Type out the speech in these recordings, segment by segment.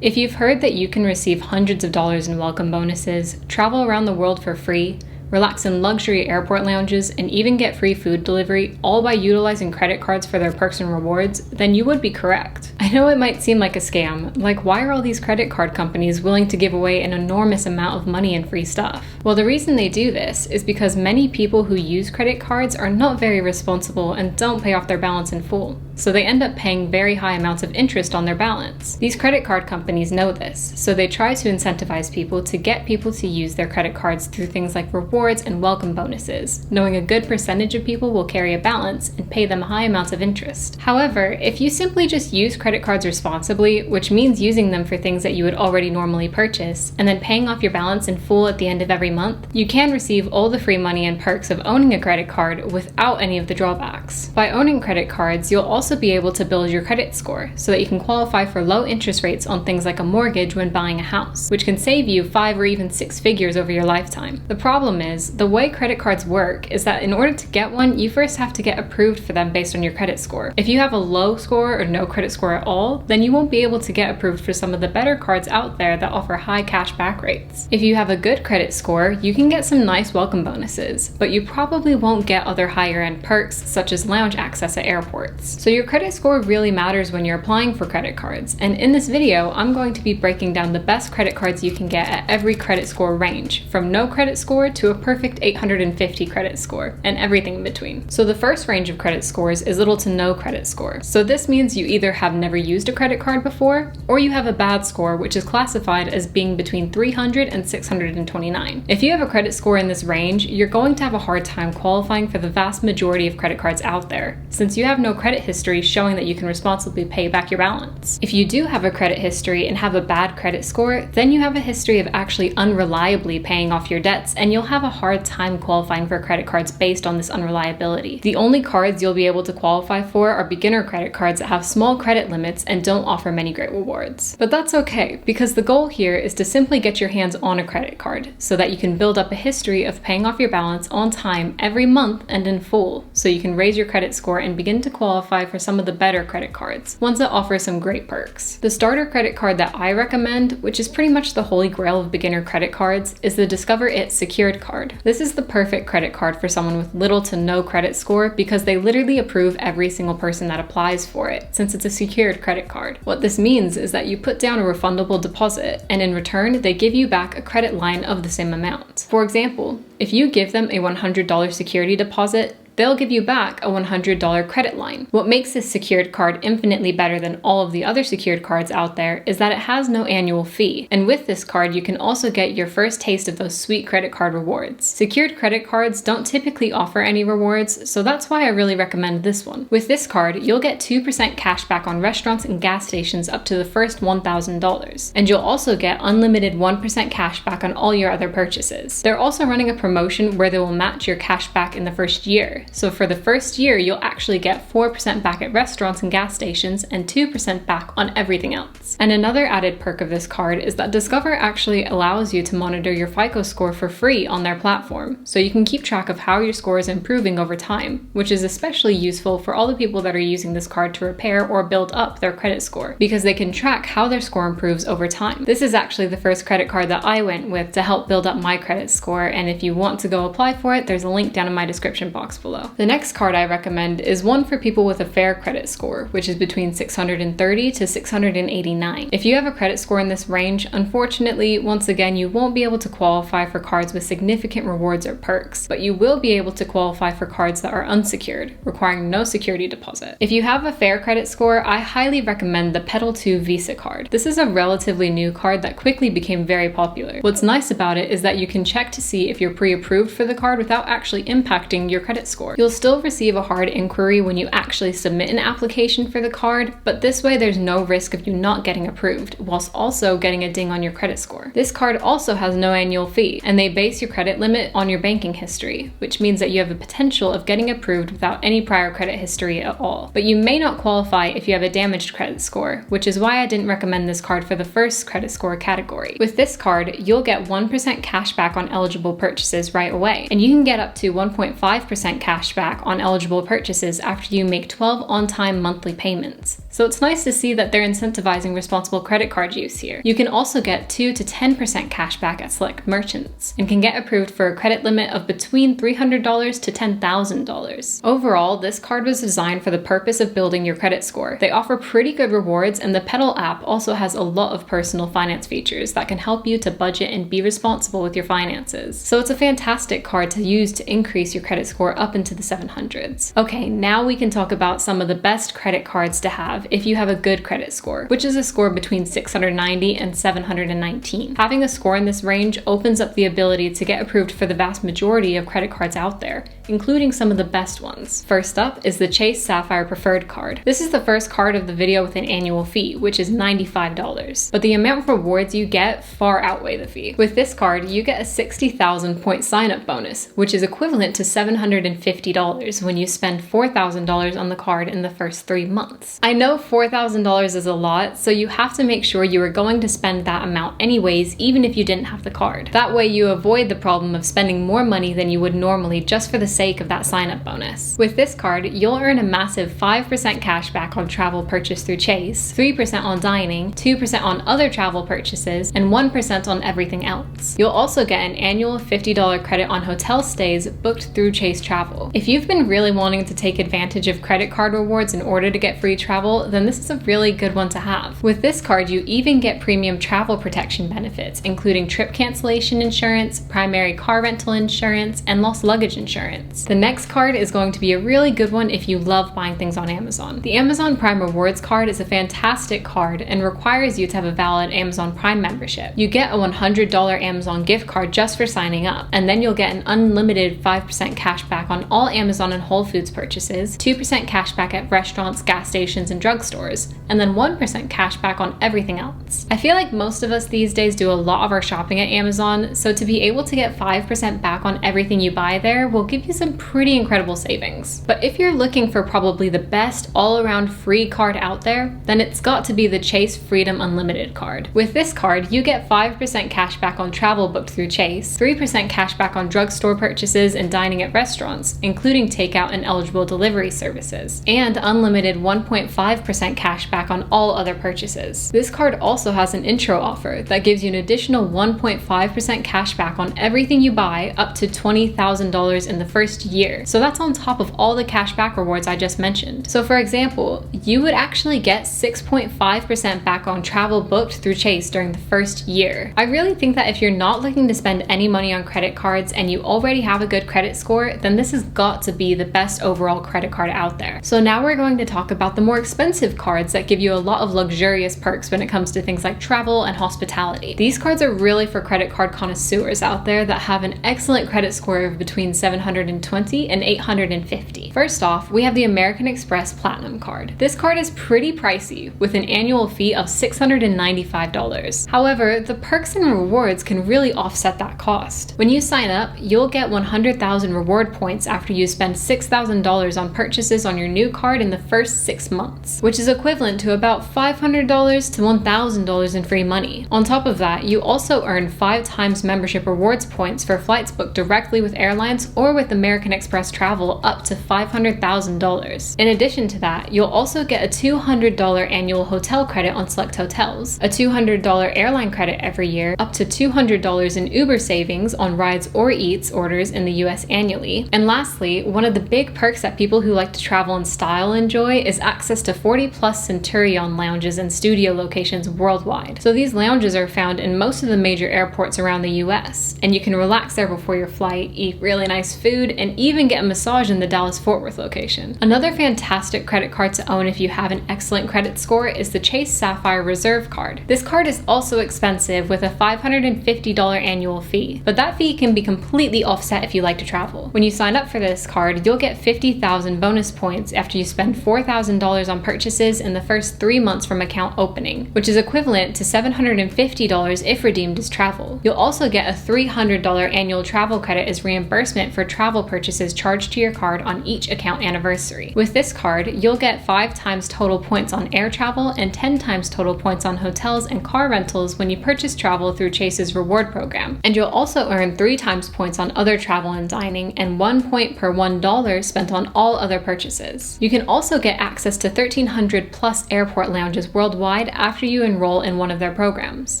If you've heard that you can receive hundreds of dollars in welcome bonuses, travel around the world for free, relax in luxury airport lounges, and even get free food delivery, all by utilizing credit cards for their perks and rewards, then you would be correct. I know it might seem like a scam, like why are all these credit card companies willing to give away an enormous amount of money and free stuff? Well, the reason they do this is because many people who use credit cards are not very responsible and don't pay off their balance in full, so they end up paying very high amounts of interest on their balance. These credit card companies know this, so they try to incentivize people to get people to use their credit cards through things like rewards and welcome bonuses, knowing a good percentage of people will carry a balance and pay them high amounts of interest. However, if you simply just use credit cards responsibly, which means using them for things that you would already normally purchase, and then paying off your balance in full at the end of every month, you can receive all the free money and perks of owning a credit card without any of the drawbacks. By owning credit cards, you'll also be able to build your credit score so that you can qualify for low interest rates on things like a mortgage when buying a house, which can save you 5 or even 6 figures over your lifetime. The problem is, the way credit cards work is that in order to get one, you first have to get approved for them based on your credit score. If you have a low score or no credit score at all, then you won't be able to get approved for some of the better cards out there that offer high cash back rates. If you have a good credit score, you can get some nice welcome bonuses, but you probably won't get other higher end perks such as lounge access at airports. So your credit score really matters when you're applying for credit cards, and in this video, I'm going to be breaking down the best credit cards you can get at every credit score range, from no credit score to a perfect 850 credit score, and everything in between. So the first range of credit scores is little to no credit score. So this means you either have never used a credit card before, or you have a bad score, which is classified as being between 300 and 629. If you have a credit score in this range, you're going to have a hard time qualifying for the vast majority of credit cards out there, since you have no credit history showing that you can responsibly pay back your balance. If you do have a credit history and have a bad credit score, then you have a history of actually unreliably paying off your debts, and you'll have a hard time qualifying for credit cards based on this unreliability. The only cards you'll be able to qualify for are beginner credit cards that have small credit limits and don't offer many great rewards. But that's okay, because the goal here is to simply get your hands on a credit card so that you can build up a history of paying off your balance on time every month and in full, so you can raise your credit score and begin to qualify for some of the better credit cards, ones that offer some great perks. The starter credit card that I recommend, which is pretty much the holy grail of beginner credit cards, is the Discover It secured card. This is the perfect credit card for someone with little to no credit score because they literally approve every single person that applies for it, since it's a secured credit card. What this means is that you put down a refundable deposit, and in return, they give you back a credit line of the same amount. For example, if you give them a $100 security deposit, they'll give you back a $100 credit line. What makes this secured card infinitely better than all of the other secured cards out there is that it has no annual fee. And with this card, you can also get your first taste of those sweet credit card rewards. Secured credit cards don't typically offer any rewards, so that's why I really recommend this one. With this card, you'll get 2% cash back on restaurants and gas stations up to the first $1,000. And you'll also get unlimited 1% cash back on all your other purchases. They're also running a promotion where they will match your cash back in the first year. So for the first year, you'll actually get 4% back at restaurants and gas stations and 2% back on everything else. And another added perk of this card is that Discover actually allows you to monitor your FICO score for free on their platform, so you can keep track of how your score is improving over time, which is especially useful for all the people that are using this card to repair or build up their credit score, because they can track how their score improves over time. This is actually the first credit card that I went with to help build up my credit score, and if you want to go apply for it, there's a link down in my description box below. The next card I recommend is one for people with a fair credit score, which is between 630 to 689. If you have a credit score in this range, unfortunately, once again, you won't be able to qualify for cards with significant rewards or perks, but you will be able to qualify for cards that are unsecured, requiring no security deposit. If you have a fair credit score, I highly recommend the Petal 2 Visa card. This is a relatively new card that quickly became very popular. What's nice about it is that you can check to see if you're pre-approved for the card without actually impacting your credit score. You'll still receive a hard inquiry when you actually submit an application for the card, but this way there's no risk of you not getting approved, whilst also getting a ding on your credit score. This card also has no annual fee, and they base your credit limit on your banking history, which means that you have the potential of getting approved without any prior credit history at all. But you may not qualify if you have a damaged credit score, which is why I didn't recommend this card for the first credit score category. With this card, you'll get 1% cash back on eligible purchases right away, and you can get up to 1.5% cash cash back on eligible purchases after you make 12 on-time monthly payments. So it's nice to see that they're incentivizing responsible credit card use here. You can also get 2 to 10% cash back at select merchants and can get approved for a credit limit of between $300 to $10,000. Overall, this card was designed for the purpose of building your credit score. They offer pretty good rewards, and the Petal app also has a lot of personal finance features that can help you to budget and be responsible with your finances. So it's a fantastic card to use to increase your credit score up into the 700s. Okay, now we can talk about some of the best credit cards to have if you have a good credit score, which is a score between 690 and 719. Having a score in this range opens up the ability to get approved for the vast majority of credit cards out there, including some of the best ones. First up is the Chase Sapphire Preferred card. This is the first card of the video with an annual fee, which is $95, but the amount of rewards you get far outweigh the fee. With this card, you get a 60,000 point sign-up bonus, which is equivalent to $750 when you spend $4,000 on the card in the first 3 months. I know $4,000 is a lot, so you have to make sure you are going to spend that amount anyways, even if you didn't have the card. That way you avoid the problem of spending more money than you would normally just for the sake of that sign-up bonus. With this card, you'll earn a massive 5% cash back on travel purchased through Chase, 3% on dining, 2% on other travel purchases, and 1% on everything else. You'll also get an annual $50 credit on hotel stays booked through Chase Travel. If you've been really wanting to take advantage of credit card rewards in order to get free travel, then this is a really good one to have. With this card, you even get premium travel protection benefits, including trip cancellation insurance, primary car rental insurance, and lost luggage insurance. The next card is going to be a really good one if you love buying things on Amazon. The Amazon Prime Rewards card is a fantastic card and requires you to have a valid Amazon Prime membership. You get a $100 Amazon gift card just for signing up, and then you'll get an unlimited 5% cash back on all Amazon and Whole Foods purchases, 2% cash back at restaurants, gas stations, and drugstores, and then 1% cash back on everything else. I feel like most of us these days do a lot of our shopping at Amazon, so to be able to get 5% back on everything you buy there will give you some pretty incredible savings. But if you're looking for probably the best all-around free card out there, then it's got to be the Chase Freedom Unlimited card. With this card, you get 5% cash back on travel booked through Chase, 3% cash back on drugstore purchases and dining at restaurants, including takeout and eligible delivery services, and unlimited 1.5% cash back on all other purchases. This card also has an intro offer that gives you an additional 1.5% cash back on everything you buy up to $20,000 in the first year. So that's on top of all the cash back rewards I just mentioned. So for example, you would actually get 6.5% back on travel booked through Chase during the first year. I really think that if you're not looking to spend any money on credit cards and you already have a good credit score, then this has got to be the best overall credit card out there. So now we're going to talk about the more expensive cards that give you a lot of luxurious perks when it comes to things like travel and hospitality. These cards are really for credit card connoisseurs out there that have an excellent credit score of between 720 and 850. First off, we have the American Express Platinum card. This card is pretty pricey with an annual fee of $695. However, the perks and rewards can really offset that cost. When you sign up, you'll get 100,000 reward points after you spend $6,000 on purchases on your new card in the first 6 months, which is equivalent to about $500 to $1,000 in free money. On top of that, you also earn 5 times membership rewards points for flights booked directly with airlines or with American Express Travel up to $500,000. In addition to that, you'll also get a $200 annual hotel credit on select hotels, a $200 airline credit every year, up to $200 in Uber savings on rides or eats orders in the US annually. And lastly, one of the big perks that people who like to travel in style enjoy is access to 40+ Centurion lounges and studio locations worldwide. So these lounges are found in most of the major airports around the US, and you can relax there before your flight, eat really nice food, and even get a massage in the Dallas-Fort Worth location. Another fantastic credit card to own if you have an excellent credit score is the Chase Sapphire Reserve card. This card is also expensive with a $550 annual fee, but that fee can be completely offset if you like to travel. When you sign up for this card, you'll get 50,000 bonus points after you spend $4,000 on purchases in the first 3 months from account opening, which is equivalent to $750 if redeemed as travel. You'll also get a $300 annual travel credit as reimbursement for travel purchases charged to your card on each account anniversary. With this card, you'll get 5 times total points on air travel and 10 times total points on hotels and car rentals when you purchase travel through Chase's reward program. And you'll also earn 3 times points on other travel and dining and 1.5 point per $1 spent on all other purchases. You can also get access to 1,300 plus airport lounges worldwide after you enroll in one of their programs.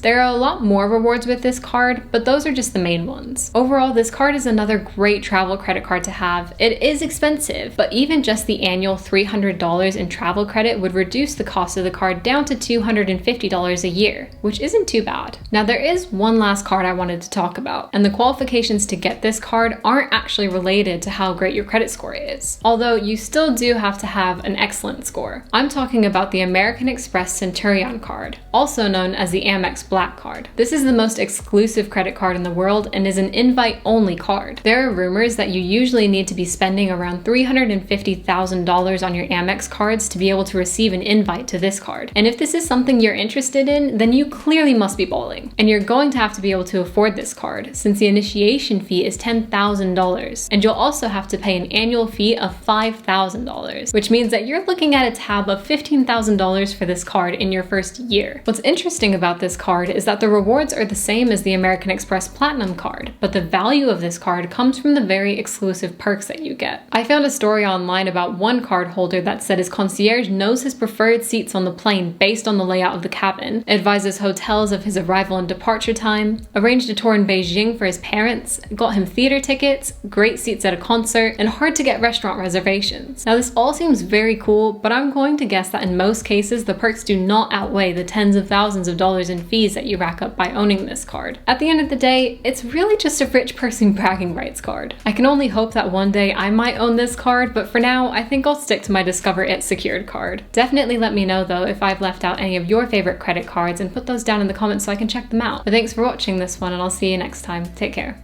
There are a lot more rewards with this card, but those are just the main ones. Overall, this card is another great travel credit card to have. It is expensive, but even just the annual $300 in travel credit would reduce the cost of the card down to $250 a year, which isn't too bad. Now there is one last card I wanted to talk about, and the qualifications to get this card aren't actually related to how great your credit score is, although you still do have to have an excellent score. I'm talking about the American Express Centurion card, also known as the Amex Black card. This is the most exclusive credit card in the world and is an invite-only card. There are rumors that you usually need to be spending around $350,000 on your Amex cards to be able to receive an invite to this card. And if this is something you're interested in, then you clearly must be balling. And you're going to have to be able to afford this card, since the initiation fee is $10,000. And you'll also have to pay an annual fee of $5,000, which means that you're looking at a tab of $15,000 for this card in your first year. What's interesting about this card is that the rewards are the same as the American Express Platinum card, but the value of this card comes from the very exclusive perks that you get. I found a story online about one card holder that said his concierge knows his preferred seats on the plane based on the layout of the cabin, advises hotels of his arrival and departure time, arranged a tour in Beijing for his parents, got him theater tickets, great seats at a concert, and hard to get restaurant reservations. Now this all seems very cool, but I'm going to guess that in most cases the perks do not outweigh the tens of thousands of dollars in fees that you rack up by owning this card. At the end of the day, it's really just a rich person bragging rights card. I can only hope that one day I might own this card, but for now, I think I'll stick to my Discover It secured card. Definitely let me know though if I've left out any of your favorite credit cards and put those down in the comments so I can check them out. But thanks for watching this one, and I'll see you next time. Take care.